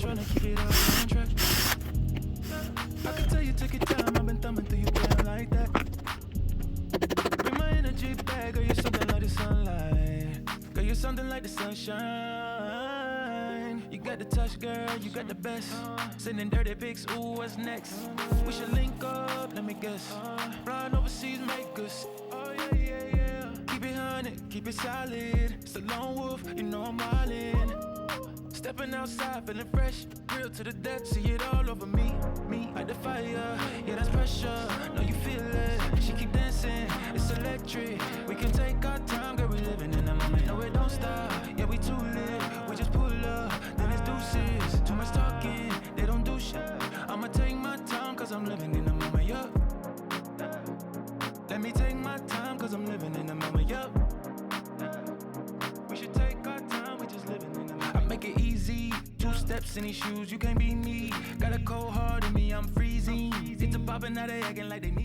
tryna keep it all on track. I can tell you took your time, I've been thumbing through your plan like that. Bring my energy back, girl, you're something like the sunlight. Girl, you're something like the sunshine. You got the touch, girl, you got the best. Sending dirty pics, ooh, what's next? We should link up, let me guess. Flying overseas, make us. Oh, yeah, yeah, yeah. Keep it 100, keep it solid. It's a lone wolf, you know I'm all in. Stepping outside, feeling fresh, real to the death, see it all over me, like the fire, yeah, that's pressure, know you feel it, she keep dancing, it's electric, we can take our time, girl, we living in the moment, no, it don't stop, yeah, we too lit, we just pull up, then it's deuces, too much talking, they don't do shit, I'ma take my time, cause I'm living in the moment, yeah, let me take my time, cause I'm living in the moment, yeah, we should take our time, we just living in the moment. I make it easy, 2 steps in these shoes, you can't be me. Got a cold heart in me, I'm freezing. It's a poppin', now they acting like they need